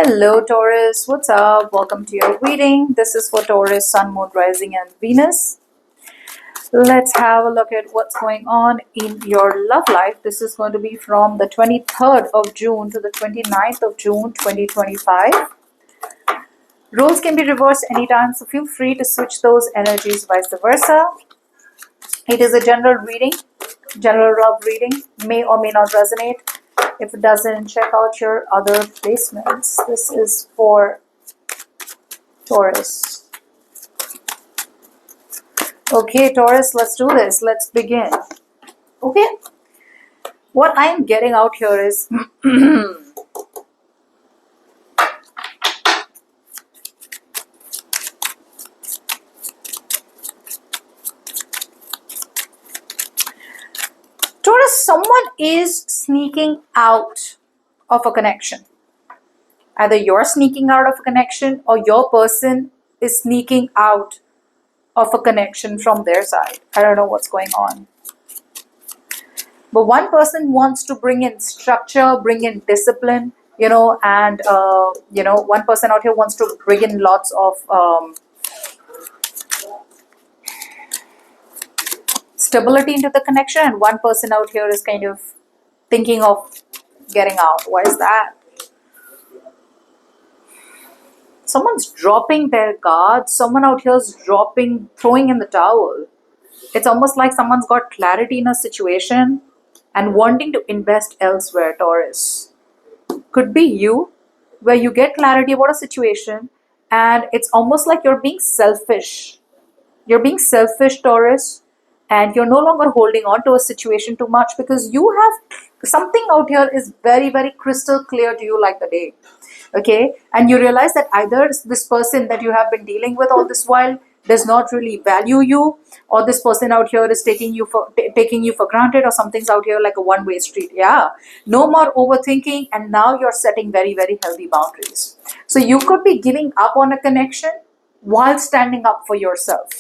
Hello, Taurus. What's up? Welcome to your reading. This is for Taurus, Sun, Moon, Rising, and Venus. Let's have a look at what's going on in your love life. This is going to be from the 23rd of June to the 29th of June, 2025. Roles can be reversed anytime, so feel free to switch those energies, vice versa. It is a general reading, general love reading, may or may not resonate. If it doesn't, check out your other placements. This is for Taurus. Okay, Taurus, let's do this. Let's begin. Okay. What I am getting out here is Taurus, someone is sneaking out of a connection. Either you're sneaking out of a connection or your person is sneaking out of a connection from their side. I don't know what's going on. But one person wants to bring in structure, bring in discipline, and one person out here wants to bring in lots of stability into the connection, and one person out here is kind of thinking of getting out. Why is that? Someone's dropping their guard. Someone out here is throwing in the towel. It's almost like someone's got clarity in a situation and wanting to invest elsewhere, Taurus. Could be you, where you get clarity about a situation and it's almost like you're being selfish. You're being selfish, Taurus, and you're no longer holding on to a situation too much because you have something out here is very, very crystal clear to you like the day. Okay, and you realize that either this person that you have been dealing with all this while does not really value you, or this person out here is taking you for granted, or something's out here like a one-way street. Yeah, no more overthinking, and now you're setting very, very healthy boundaries. So you could be giving up on a connection while standing up for yourself.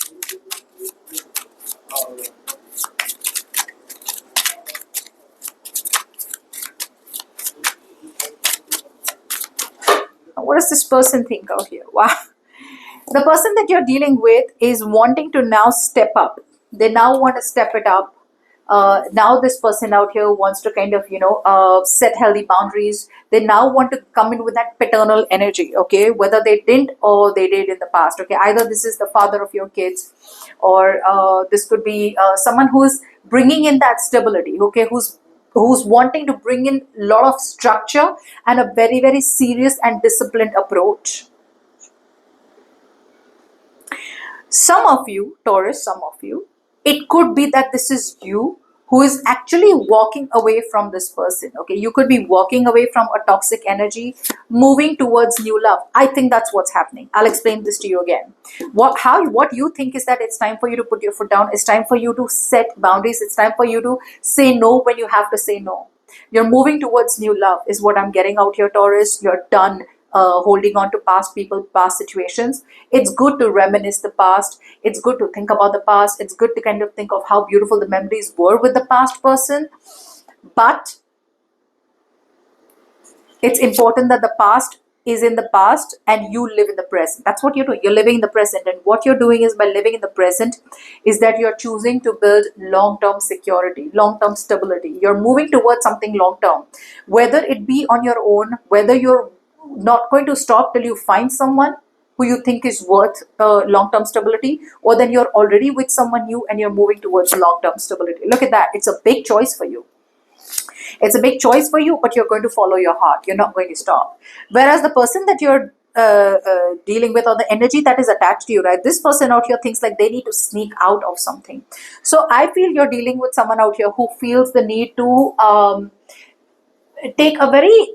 What does this person think out here? Wow. The person that you're dealing with is wanting to now step up. They now want to step it up. Now this person out here wants to kind of, set healthy boundaries. They now want to come in with that paternal energy, okay? Whether they didn't or they did in the past, okay? Either this is the father of your kids, or this could be someone who's bringing in that stability, okay? Who's wanting to bring in a lot of structure and a very, very serious and disciplined approach. Some of you, Taurus, it could be that this is you who is actually walking away from this person. Okay, you could be walking away from a toxic energy, moving towards new love. I think that's what's happening. I'll explain this to you again. What you think is that it's time for you to put your foot down. It's time for you to set boundaries. It's time for you to say no when you have to say no. You're moving towards new love is what I'm getting out here, Taurus. You're done holding on to past people, past situations. It's good to reminisce the past. It's good to think about the past. It's good to kind of think of how beautiful the memories were with the past person. But it's important that the past is in the past and you live in the present. That's what you're doing. You're living in the present. And what you're doing is, by living in the present, is that you're choosing to build long-term security, long-term stability. You're moving towards something long-term. Whether it be on your own, whether you're not going to stop till you find someone who you think is worth long-term stability, or then you're already with someone new and you're moving towards long-term stability. Look at that. It's a big choice for you. It's a big choice for you, but you're going to follow your heart. You're not going to stop. Whereas the person that you're dealing with, or the energy that is attached to you, right? This person out here thinks like they need to sneak out of something. So I feel you're dealing with someone out here who feels the need to take a very...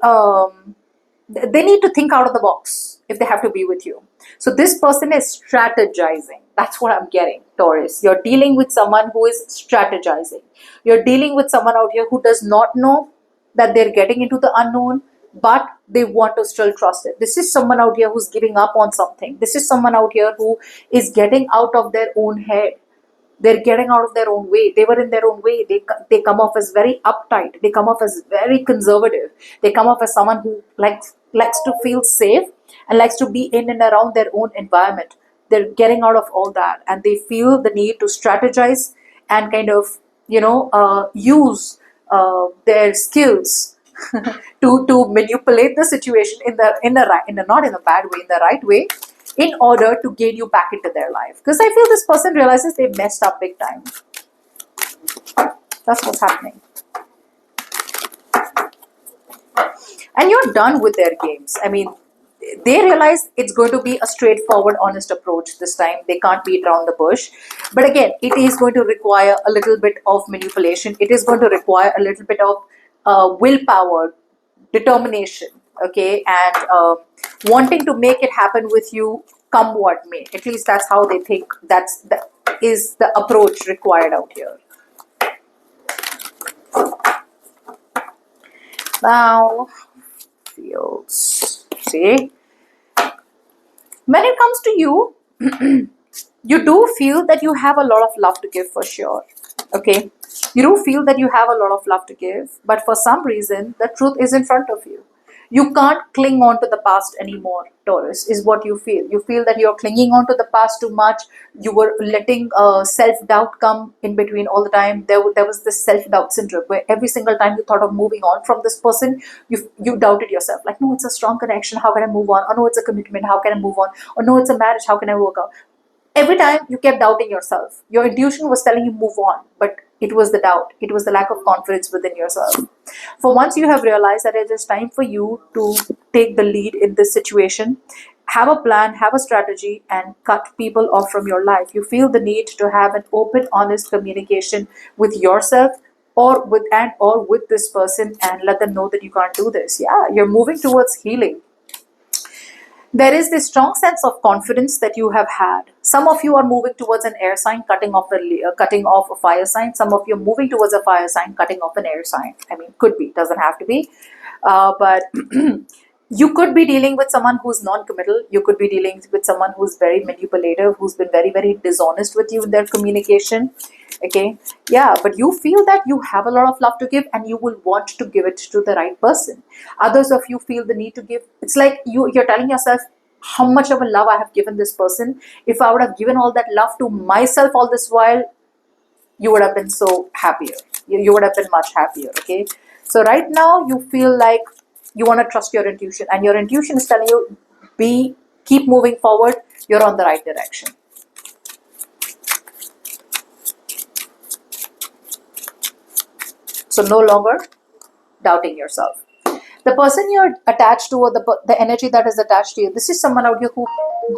they need to think out of the box if they have to be with you. So this person is strategizing. That's what I'm getting, Taurus. You're dealing with someone who is strategizing. You're dealing with someone out here who does not know that they're getting into the unknown, but they want to still trust it. This is someone out here who's giving up on something. This is someone out here who is getting out of their own head. They're getting out of their own way. They were in their own way. They come off as very uptight. They come off as very conservative. They come off as someone who likes likes to feel safe, and likes to be in and around their own environment. They're getting out of all that, and they feel the need to strategize and kind of, use their skills to manipulate the situation in the right, in a, not in a bad way, in the right way, in order to gain you back into their life. Because I feel this person realizes they messed up big time. That's what's happening. And you're done with their games. I mean, they realize it's going to be a straightforward, honest approach this time. They can't beat around the bush. But again, it is going to require a little bit of manipulation. It is going to require a little bit of willpower, determination, okay, and wanting to make it happen with you, come what may. At least that's how they think. That is the approach required out here. Now, fields. See, when it comes to you, you do feel that you have a lot of love to give for sure. Okay, you do feel that you have a lot of love to give, but for some reason, the truth is in front of you. You can't cling on to the past anymore, Taurus, is what you feel. You feel that you're clinging on to the past too much. You were letting self-doubt come in between all the time. There was this self-doubt syndrome where every single time you thought of moving on from this person, you doubted yourself. Like, no, it's a strong connection. How can I move on? Oh, no, it's a commitment. How can I move on? Or no, it's a marriage. How can I work out? Every time you kept doubting yourself. Your intuition was telling you move on, but it was the doubt. It was the lack of confidence within yourself. For once you have realized that it is time for you to take the lead in this situation, have a plan, have a strategy, and cut people off from your life. You feel the need to have an open, honest communication with yourself or with this person, and let them know that you can't do this. Yeah, you're moving towards healing. There is this strong sense of confidence that you have had. Some of you are moving towards an air sign, cutting off a fire sign. Some of you are moving towards a fire sign, cutting off an air sign. I mean, could be, doesn't have to be. But you could be dealing with someone who's non-committal. You could be dealing with someone who's very manipulative, who's been very, very dishonest with you in their communication. Okay, yeah, but you feel that you have a lot of love to give, and you will want to give it to the right person. Others of you feel the need to give. It's like you're telling yourself, how much of a love I have given this person. If I would have given all that love to myself all this while, you would have been so happier. You would have been much happier. Okay, so right now you feel like you want to trust your intuition, and your intuition is telling you, keep moving forward. You're on the right direction. So no longer doubting yourself. The person you're attached to, or the energy that is attached to you, this is someone out here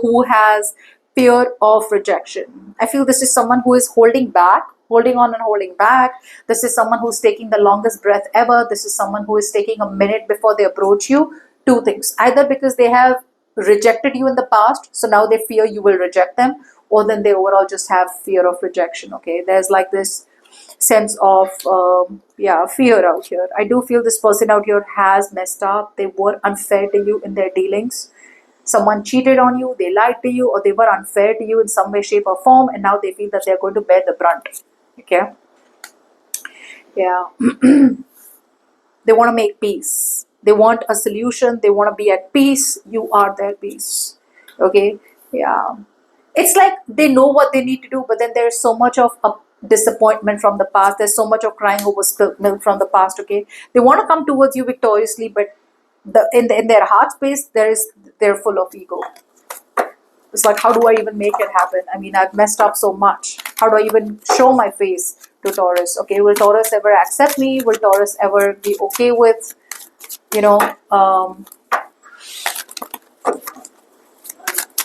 who has fear of rejection. I feel this is someone who is holding back, holding on and holding back. This is someone who's taking the longest breath ever. This is someone who is taking a minute before they approach you. Two things: either because they have rejected you in the past, so now they fear you will reject them, or then they overall just have fear of rejection. Okay, there's like this sense of fear out here. I do feel this person out here has messed up. They were unfair to you in their dealings. Someone cheated on you, they lied to you, or they were unfair to you in some way, shape, or form, and now they feel that they're going to bear the brunt. Okay, yeah. They want to make peace. They want a solution. They want to be at peace. You are their peace. Okay, yeah. It's like they know what they need to do, but then there's so much of a disappointment from the past. There's so much of crying over spilt milk from the past. Okay, they want to come towards you victoriously, but in their heart space, they're full of ego. It's like, how do I even make it happen? I mean, I've messed up so much. How do I even show my face to Taurus? Okay, will Taurus ever accept me? Will Taurus ever be okay with,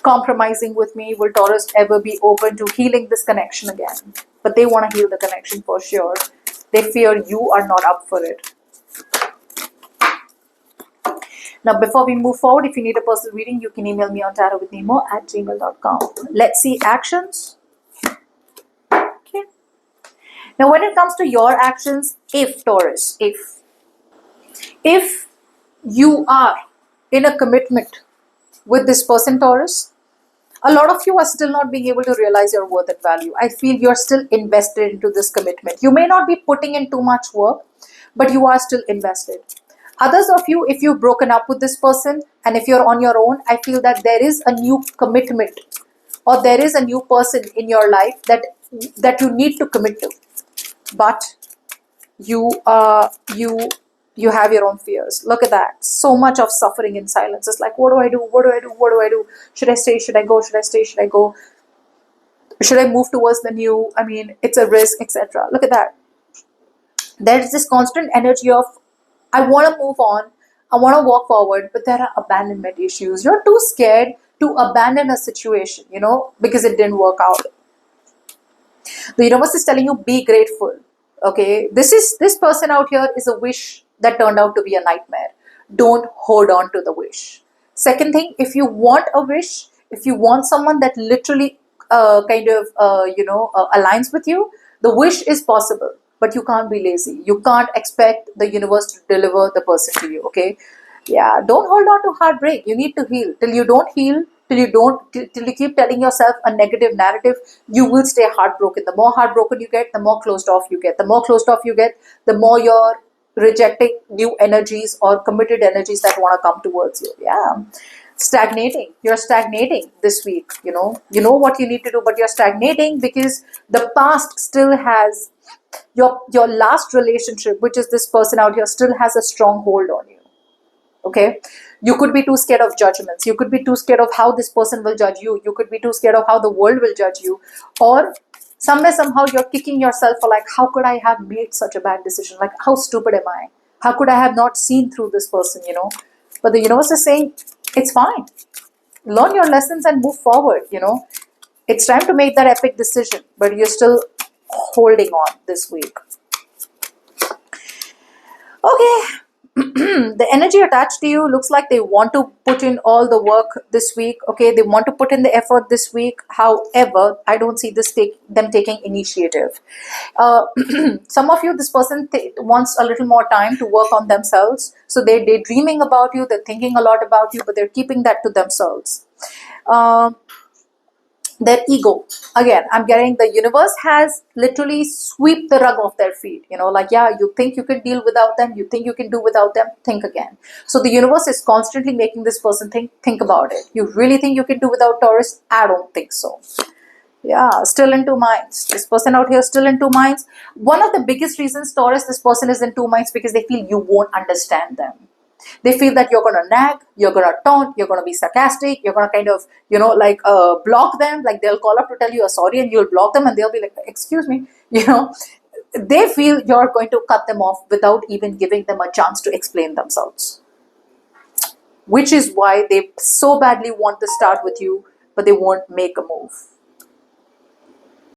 compromising with me? Will Taurus ever be open to healing this connection again? But they want to heal the connection for sure. They fear you are not up for it. Now, before we move forward, if you need a personal reading, you can email me on tarotwithnemo@gmail.com. Let's see actions. Okay. Now, when it comes to your actions, Taurus, if you are in a commitment with this person, Taurus, a lot of you are still not being able to realize your worth and value. I feel you're still invested into this commitment. You may not be putting in too much work, but you are still invested. Others of you, if you've broken up with this person and if you're on your own, I feel that there is a new commitment, or there is a new person in your life that you need to commit to, but you have your own fears. Look at that, so much of suffering in silence. It's like, what do I do, what do I do, what do I do? Should I stay, should I go, should I stay, should I go, should I move towards the new? I mean, it's a risk, etc. Look at that. There's this constant energy of, I want to move on, I want to walk forward, but there are abandonment issues. You're too scared to abandon a situation, because it didn't work out. The universe is telling you, be grateful. Okay, this person out here is a wish that turned out to be a nightmare. Don't hold on to the wish. Second thing, if you want a wish, if you want someone that literally aligns with you, the wish is possible, but you can't be lazy. You can't expect the universe to deliver the person to you. Okay, yeah, don't hold on to heartbreak. You need to heal. Till you don't heal, till you keep telling yourself a negative narrative, you will stay heartbroken. The more heartbroken you get, the more closed off you get. The more closed off you get, the more you're rejecting new energies or committed energies that want to come towards you. Yeah, stagnating. You're stagnating this week. You know what you need to do, but you're stagnating because the past still has your last relationship, which is this person out here, still has a strong hold on you. Okay, you could be too scared of judgments. You could be too scared of how this person will judge you. You could be too scared of how the world will judge you. Or somehow you're kicking yourself for like, how could I have made such a bad decision? Like, how stupid am I? How could I have not seen through this person? But the universe is saying, it's fine. Learn your lessons and move forward. It's time to make that epic decision, but you're still holding on this week. Okay. The energy attached to you looks like they want to put in all the work this week. Okay, they want to put in the effort this week. However, I don't see them taking initiative. Some of you, this person wants a little more time to work on themselves. So they're daydreaming about you, they're thinking a lot about you, but they're keeping that to themselves. Their ego, again, I'm getting the universe has literally swept the rug off their feet. Like, yeah, you think you can deal without them, you think you can do without them, think again. So the universe is constantly making this person think about it. You really think you can do without Taurus? I don't think so. Yeah, still in two minds. This person out here still in two minds. One of the biggest reasons, Taurus, this person is in two minds, because they feel you won't understand them. They feel that you're going to nag, you're going to taunt, you're going to be sarcastic, you're going to kind of, block them. Like, they'll call up to tell you you're sorry and you'll block them and they'll be like, excuse me, They feel you're going to cut them off without even giving them a chance to explain themselves. Which is why they so badly want to start with you, but they won't make a move.